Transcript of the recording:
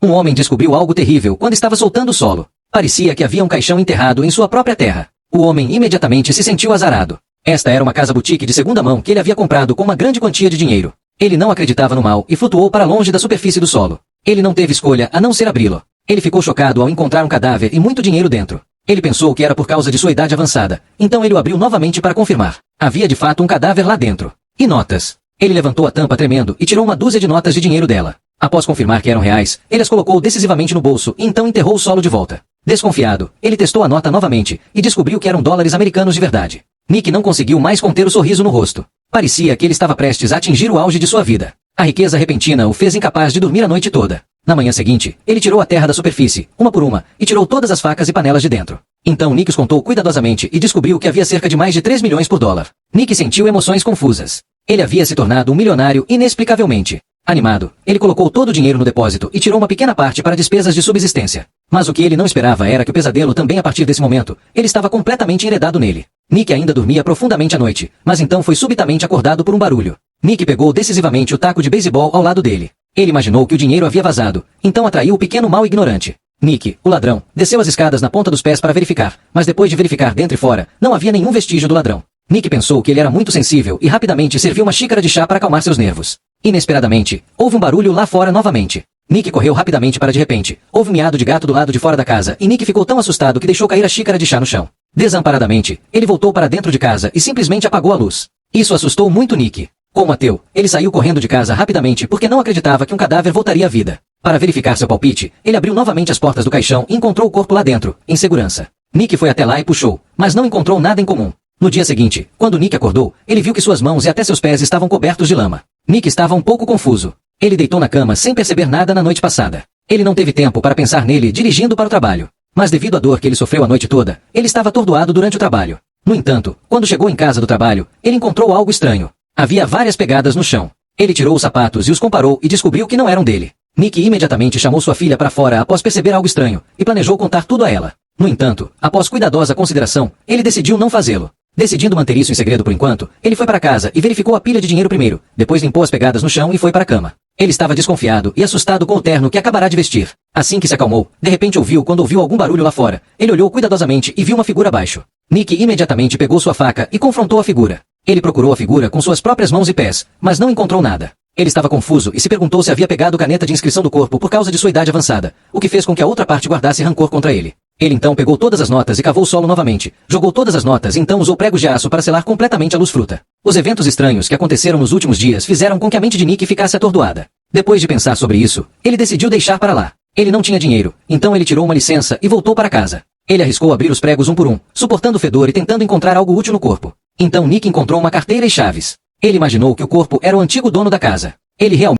Um homem descobriu algo terrível quando estava soltando o solo. Parecia que havia um caixão enterrado em sua própria terra. O homem imediatamente se sentiu azarado. Esta era uma casa boutique de segunda mão que ele havia comprado com uma grande quantia de dinheiro. Ele não acreditava no mal e flutuou para longe da superfície do solo. Ele não teve escolha a não ser abri-lo. Ele ficou chocado ao encontrar um cadáver e muito dinheiro dentro. Ele pensou que era por causa de sua idade avançada, então ele o abriu novamente para confirmar. Havia de fato um cadáver lá dentro. E notas. Ele levantou a tampa tremendo e tirou uma dúzia de notas de dinheiro dela. Após confirmar que eram reais, ele as colocou decisivamente no bolso e então enterrou o solo de volta. Desconfiado, ele testou a nota novamente e descobriu que eram dólares americanos de verdade. Nick não conseguiu mais conter o sorriso no rosto. Parecia que ele estava prestes a atingir o auge de sua vida. A riqueza repentina o fez incapaz de dormir a noite toda. Na manhã seguinte, ele tirou a terra da superfície, uma por uma, e tirou todas as facas e panelas de dentro. Então Nick os contou cuidadosamente e descobriu que havia cerca de mais de 3 milhões por dólar. Nick sentiu emoções confusas. Ele havia se tornado um milionário inexplicavelmente. Animado, ele colocou todo o dinheiro no depósito e tirou uma pequena parte para despesas de subsistência. Mas o que ele não esperava era que o pesadelo também a partir desse momento, ele estava completamente enredado nele. Nick ainda dormia profundamente à noite, mas então foi subitamente acordado por um barulho. Nick pegou decisivamente o taco de beisebol ao lado dele. Ele imaginou que o dinheiro havia vazado, então atraiu o pequeno mal ignorante. Nick, o ladrão, desceu as escadas na ponta dos pés para verificar, mas depois de verificar dentro e fora, não havia nenhum vestígio do ladrão. Nick pensou que ele era muito sensível e rapidamente serviu uma xícara de chá para acalmar seus nervos. Inesperadamente, houve um barulho lá fora novamente. Nick correu rapidamente para de repente, houve um miado de gato do lado de fora da casa e Nick ficou tão assustado que deixou cair a xícara de chá no chão. Desamparadamente, ele voltou para dentro de casa e simplesmente apagou a luz. Isso assustou muito Nick. Como ateu, ele saiu correndo de casa rapidamente porque não acreditava que um cadáver voltaria à vida. Para verificar seu palpite, ele abriu novamente as portas do caixão e encontrou o corpo lá dentro, em segurança. Nick foi até lá e puxou, mas não encontrou nada em comum. No dia seguinte, quando Nick acordou, ele viu que suas mãos e até seus pés estavam cobertos de lama. Nick estava um pouco confuso. Ele deitou na cama sem perceber nada na noite passada. Ele não teve tempo para pensar nele dirigindo para o trabalho. Mas devido à dor que ele sofreu a noite toda, ele estava atordoado durante o trabalho. No entanto, quando chegou em casa do trabalho, ele encontrou algo estranho. Havia várias pegadas no chão. Ele tirou os sapatos e os comparou e descobriu que não eram dele. Nick imediatamente chamou sua filha para fora após perceber algo estranho, e planejou contar tudo a ela. No entanto, após cuidadosa consideração, ele decidiu não fazê-lo. Decidindo manter isso em segredo por enquanto, ele foi para casa e verificou a pilha de dinheiro primeiro, depois limpou as pegadas no chão e foi para a cama. Ele estava desconfiado e assustado com o terno que acabará de vestir. Assim que se acalmou, de repente quando ouviu algum barulho lá fora, ele olhou cuidadosamente e viu uma figura abaixo. Nick imediatamente pegou sua faca e confrontou a figura. Ele procurou a figura com suas próprias mãos e pés, mas não encontrou nada. Ele estava confuso e se perguntou se havia pegado caneta de inscrição do corpo por causa de sua idade avançada, o que fez com que a outra parte guardasse rancor contra ele. Ele então pegou todas as notas e cavou o solo novamente, jogou todas as notas e então usou pregos de aço para selar completamente a luz fruta. Os eventos estranhos que aconteceram nos últimos dias fizeram com que a mente de Nick ficasse atordoada. Depois de pensar sobre isso, ele decidiu deixar para lá. Ele não tinha dinheiro, então ele tirou uma licença e voltou para casa. Ele arriscou abrir os pregos um por um, suportando o fedor e tentando encontrar algo útil no corpo. Então Nick encontrou uma carteira e chaves. Ele imaginou que o corpo era o antigo dono da casa. Ele realmente